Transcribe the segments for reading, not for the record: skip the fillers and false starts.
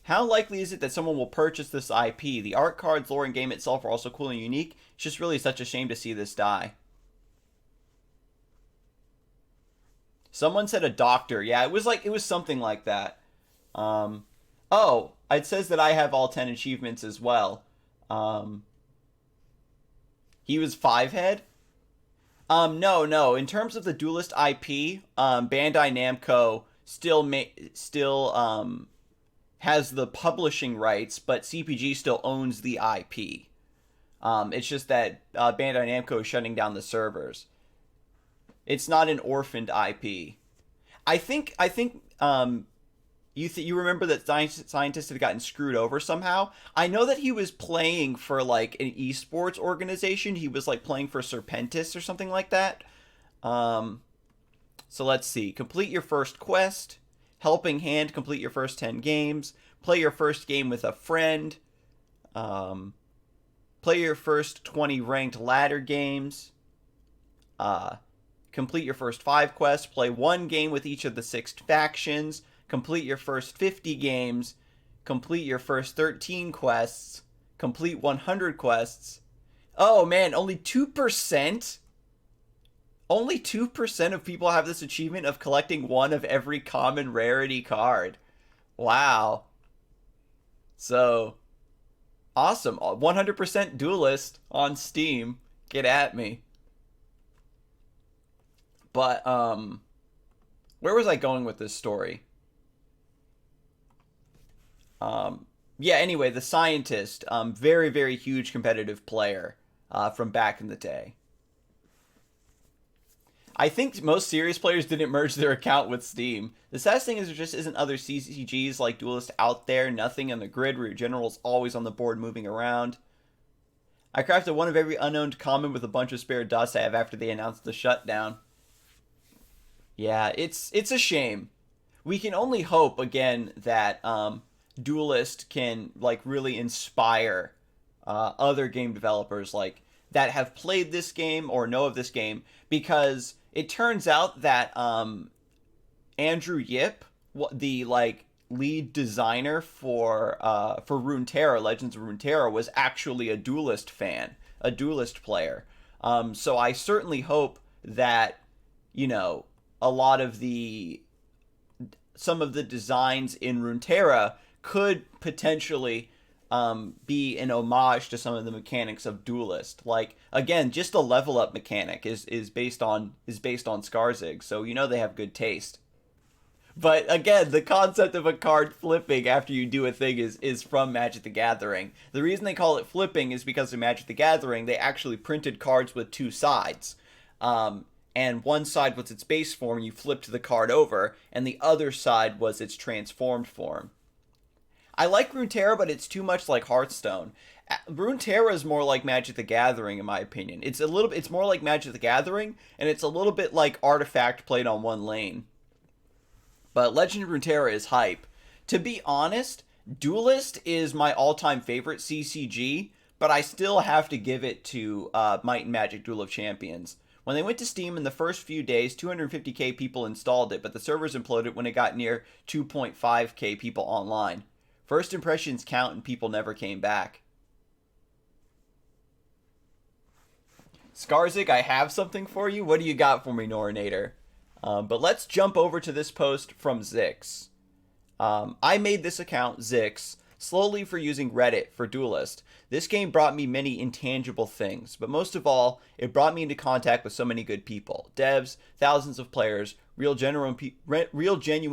How likely is it that someone will purchase this IP? The art cards, lore, and game itself are also cool and unique. It's just really such a shame to see this die. Someone said a doctor. Yeah, it was something like that. Um, oh, it says that I have all 10 achievements as well. Um, he was five head. No. In terms of the Duelyst IP, Bandai Namco still has the publishing rights, but CPG still owns the IP. It's just that Bandai Namco is shutting down the servers. It's not an orphaned IP. I think you remember that scientists have gotten screwed over somehow. I know that he was playing for like an esports organization. He was like playing for Serpentis or something like that. Um, so let's see. Complete your first quest. Helping Hand. Complete your first 10 games. Play your first game with a friend. Um, Play your first 20 ranked ladder games. Uh, Complete your first 5 quests. Play one game with each of the 6 factions. Complete your first 50 games. Complete your first 13 quests. Complete 100 quests. Oh man, only 2%? Only 2% of people have this achievement of collecting one of every common rarity card. Wow. So, awesome. 100% Duelyst on Steam. Get at me. But, where was I going with this story? Yeah, anyway, the scientist, very, very huge competitive player from back in the day. I think most serious players didn't merge their account with Steam. The saddest thing is there just isn't other CCGs like Duelyst out there, nothing on the grid where your general's always on the board moving around. I crafted one of every unowned common with a bunch of spare dust I have after they announced the shutdown. Yeah, it's a shame. We can only hope again that Duelyst can like really inspire other game developers like that have played this game or know of this game, because it turns out that Andrew Yip, the like lead designer for Runeterra, Legends of Runeterra, was actually a Duelyst fan, a Duelyst player. So I certainly hope that you know a lot of the some of the designs in Runeterra could potentially be an homage to some of the mechanics of Duelyst. Like again, just the level up mechanic is based on Scarzig, so you know they have good taste. But again, the concept of a card flipping after you do a thing is from Magic the Gathering. The reason they call it flipping is because in Magic the Gathering they actually printed cards with two sides. And one side was its base form, you flipped the card over, and the other side was its transformed form. I like Runeterra, but it's too much like Hearthstone. Runeterra is more like Magic the Gathering, in my opinion. It's more like Magic the Gathering, and it's a little bit like Artifact played on one lane. But Legend of Runeterra is hype. To be honest, Duelyst is my all-time favorite CCG, but I still have to give it to Might and Magic Duel of Champions. When they went to Steam in the first few days, 250k people installed it, but the servers imploded when it got near 2.5k people online. First impressions count and people never came back. Scarzig, I have something for you. What do you got for me, Norinator? But let's jump over to this post from Zix. I made this account, Zix, slowly for using Reddit for Duelyst. This game brought me many intangible things, but most of all, it brought me into contact with so many good people. Devs, thousands of players, real genuine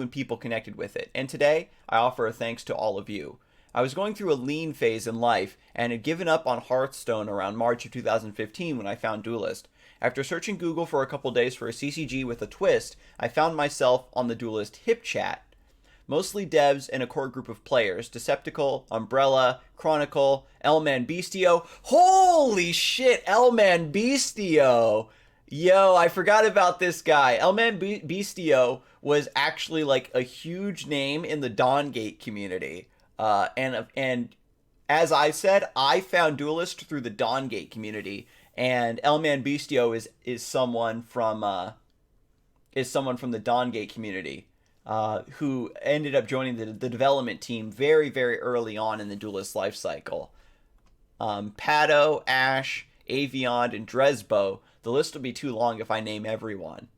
people connected with it. And today, I offer a thanks to all of you. I was going through a lean phase in life and had given up on Hearthstone around March of 2015 when I found Duelyst. After searching Google for a couple days for a CCG with a twist, I found myself on the Duelyst hip chat. Mostly devs and a core group of players. Deceptical, Umbrella, Chronicle, Elman Beastio. Holy shit, Elman Beastio! Yo, I forgot about this guy. Elman Beastio was actually like a huge name in the Dawngate community. And as I said, I found Duelyst through the Dawngate community, and Elman Beastio is someone from the Dawngate community. who ended up joining the development team very, very early on in the Duelyst life cycle. Pato, Ash, Avion, and Dresbo. The list will be too long if I name everyone.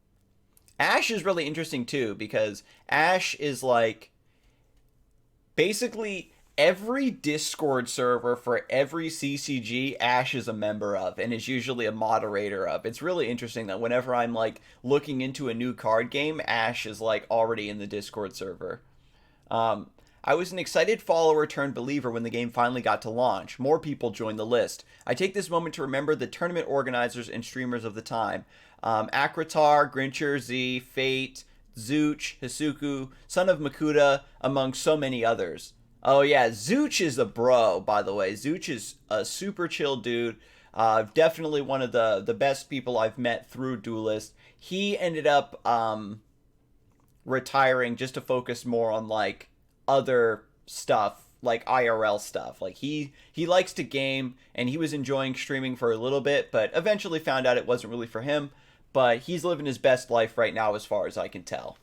Ash is really interesting too because Ash is like basically every Discord server for every CCG Ash is a member of and is usually a moderator of. It's really interesting that whenever I'm like looking into a new card game, Ash is like already in the Discord server. I was an excited follower turned believer when the game finally got to launch. More people joined the list. I take this moment to remember the tournament organizers and streamers of the time. Akratar, Grincher, Z, Fate, Zooch, Hisuku, Son of Makuta, among so many others. Oh yeah, Zooch is a bro, by the way. Zooch is a super chill dude. Definitely one of the best people I've met through Duelyst. He ended up retiring just to focus more on like other stuff, like IRL stuff. Like he likes to game and he was enjoying streaming for a little bit, but eventually found out it wasn't really for him. But he's living his best life right now as far as I can tell.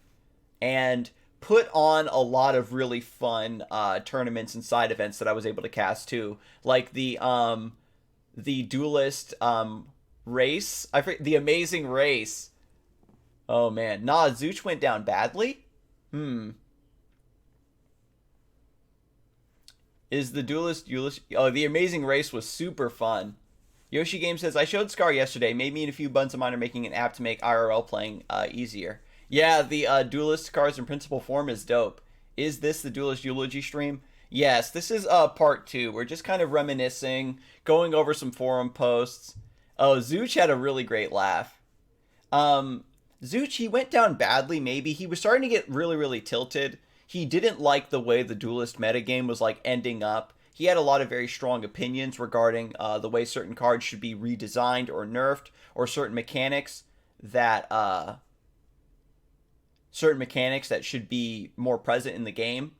And put on a lot of really fun tournaments and side events that I was able to cast too, like the Duelyst race. The amazing race. Oh man, nah, Zooch went down badly. Is the Duelyst? Oh, the amazing race was super fun. Yoshi Game says, I showed Scar yesterday. Made me and a few buds of mine are making an app to make IRL playing easier. Yeah, the Duelyst Cards in Principal form is dope. Is this the Duelyst Eulogy stream? Yes, this is part 2. We're just kind of reminiscing, going over some forum posts. Oh, Zooch had a really great laugh. Zooch, he went down badly, maybe. He was starting to get really, really tilted. He didn't like the way the Duelyst metagame was like ending up. He had a lot of very strong opinions regarding the way certain cards should be redesigned or nerfed, or certain mechanics that should be more present in the game.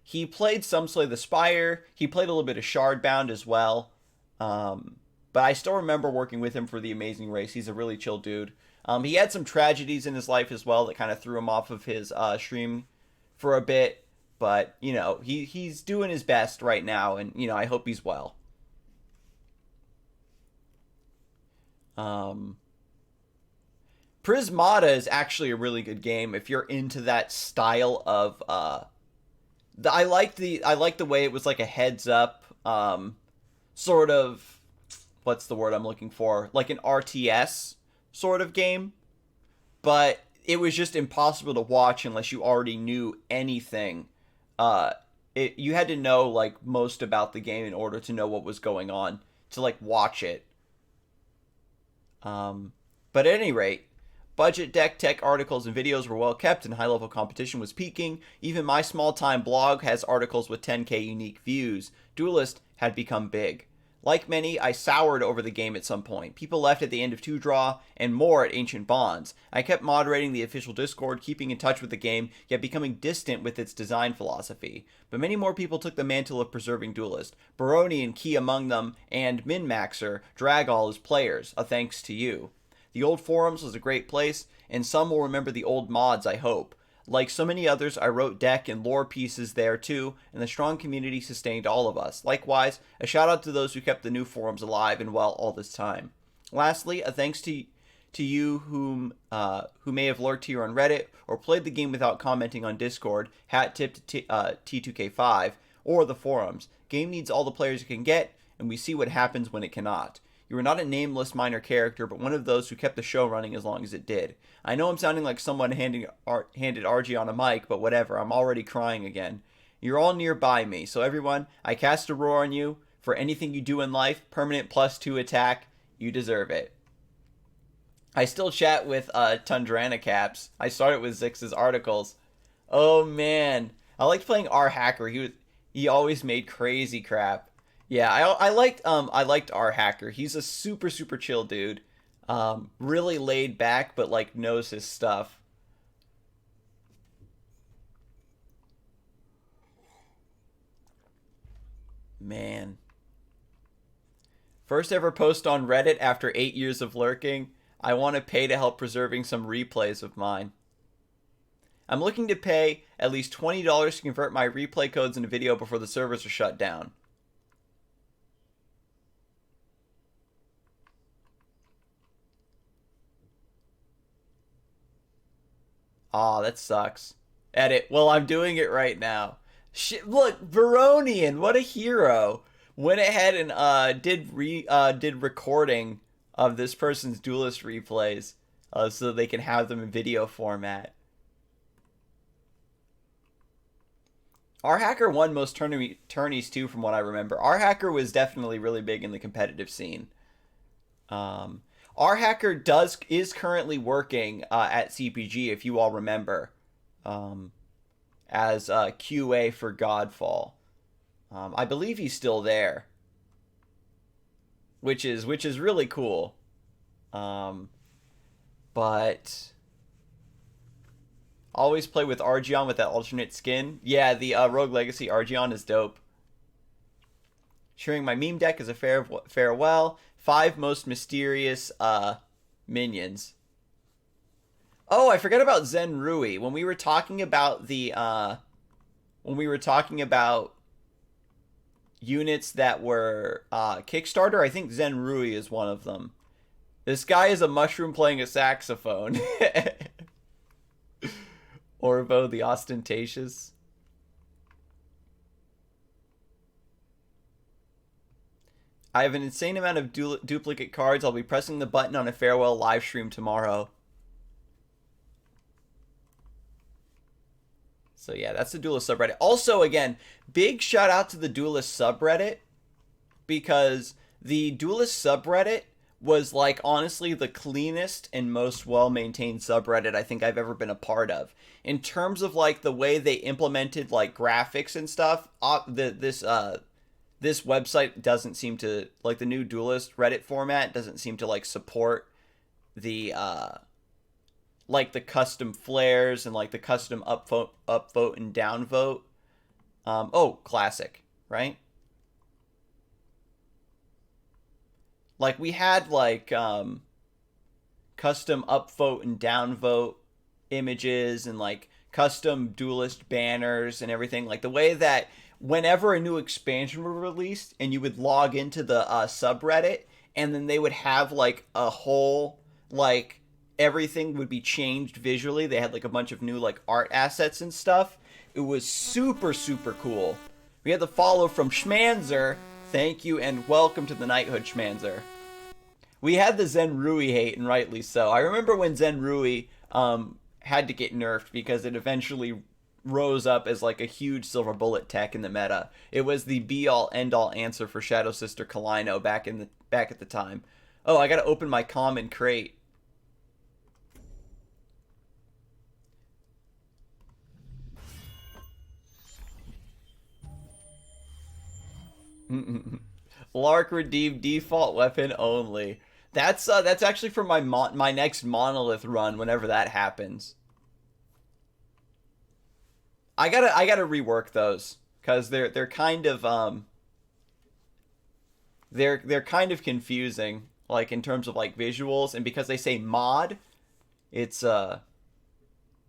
He played some Slay the Spire. He played a little bit of Shardbound as well. But I still remember working with him for the amazing race. He's a really chill dude. He had some tragedies in his life as well that kind of threw him off of his stream for a bit. But, you know, he's doing his best right now, and, you know, I hope he's well. Prismata is actually a really good game if you're into that style of I like the way it was like a heads up sort of, what's the word I'm looking for? Like an RTS sort of game. But it was just impossible to watch unless you already knew anything. You had to know like most about the game in order to know what was going on to like watch it. But at any rate, budget deck tech articles and videos were well kept and high level competition was peaking. Even my small time blog has articles with 10k unique views. Duelyst had become big. Like many, I soured over the game at some point. People left at the end of 2-Draw, and more at Ancient Bonds. I kept moderating the official Discord, keeping in touch with the game, yet becoming distant with its design philosophy. But many more people took the mantle of preserving Duelyst. Boronian key among them, and Min-Maxer drag all as players, a thanks to you. The old forums was a great place, and some will remember the old mods, I hope. Like so many others, I wrote deck and lore pieces there too, and the strong community sustained all of us. Likewise, a shout out to those who kept the new forums alive and well all this time. Lastly, a thanks to you who may have lurked here on Reddit or played the game without commenting on Discord, hat tip to T2K5, or the forums. Game needs all the players it can get, and we see what happens when it cannot. You were not a nameless minor character, but one of those who kept the show running as long as it did. I know I'm sounding like someone handed RG on a mic, but whatever, I'm already crying again. You're all nearby me, so everyone, I cast a roar on you. For anything you do in life, permanent +2 attack, you deserve it. I still chat with Tundrana Caps. I started with Zix's articles. Oh man, I liked playing R Hacker. He always made crazy crap. Yeah, I liked R Hacker. He's a super chill dude. Really laid back, but like knows his stuff. Man. First ever post on Reddit after 8 years of lurking. I want to pay to help preserving some replays of mine. I'm looking to pay at least $20 to convert my replay codes into video before the servers are shut down. Aw, that sucks. Edit. Well, I'm doing it right now. Shit, look, Boronian, what a hero. Went ahead and did recording of this person's Duelyst replays so they can have them in video format. Our Hacker won most tourneys too, from what I remember. Our Hacker was definitely really big in the competitive scene. Our Hacker is currently working at CPG, if you all remember, as QA for Godfall. I believe he's still there, which is really cool. But always play with Argeon with that alternate skin. Yeah, the Rogue Legacy Argeon is dope. Sharing my meme deck as a farewell. 5 most mysterious minions. Oh, I forgot about Zen Rui. When we were talking about the units that were Kickstarter, I think Zen Rui is one of them. This guy is a mushroom playing a saxophone. Orvo the Ostentatious. I have an insane amount of duplicate cards. I'll be pressing the button on a farewell live stream tomorrow. So yeah, that's the Duelyst subreddit. Also, again, big shout out to the Duelyst subreddit, because the Duelyst subreddit was, like, honestly the cleanest and most well-maintained subreddit I think I've ever been a part of. In terms of, like, the way they implemented, like, graphics and stuff, this website doesn't seem to, like, the new Duelyst Reddit format doesn't seem to, like, support the, like, the custom flares and, like, the custom upvote and downvote. Oh, classic, right? Like, we had, like, custom upvote and downvote images and, like, custom Duelyst banners and everything. Like, the way that whenever a new expansion were released and you would log into the subreddit, and then they would have, like, a whole, like, everything would be changed visually. They had, like, a bunch of new, like, art assets and stuff. It was super, super cool. We had the follow from Schmanzer. Thank you and welcome to the Knighthood, Schmanzer. We had the Zen Rui hate, and rightly so. I remember when Zen Rui had to get nerfed because it eventually rose up as, like, a huge silver bullet tech in the meta. It was the be-all, end-all answer for Shadow Sister Kalino back at the time. Oh, I gotta open my common crate. Lark redeemed default weapon only. That's actually for my next monolith run whenever that happens. I gotta rework those because they're kind of they're kind of confusing, like, in terms of, like, visuals, and because they say mod, it's it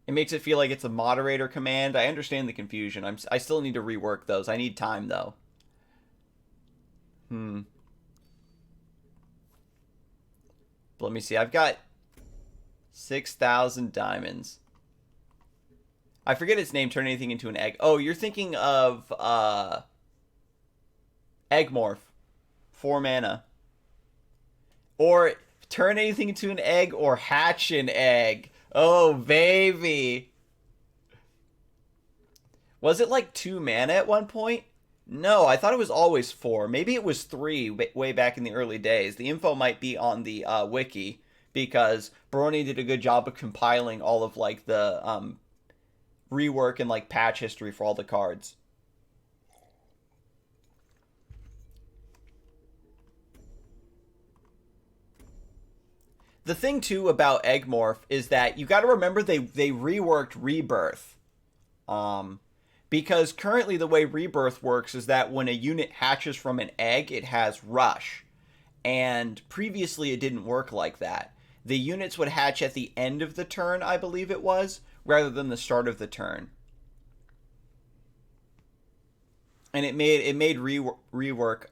makes it feel like it's a moderator command. I understand the confusion. I still need to rework those. I need time though. But let me see. I've got 6,000 diamonds. I forget its name. Turn anything into an egg. Oh, you're thinking of Eggmorph. 4 mana. Or turn anything into an egg or hatch an egg. Oh, baby. Was it like 2 mana at one point? No, I thought it was always 4. Maybe it was 3 way back in the early days. The info might be on the wiki, because Boronian did a good job of compiling all of, like, the rework and, like, patch history for all the cards. The thing too about Eggmorph is that you got to remember they reworked Rebirth. Because currently the way Rebirth works is that when a unit hatches from an egg, it has Rush. And previously it didn't work like that. The units would hatch at the end of the turn, I believe it was, rather than the start of the turn. And it made rework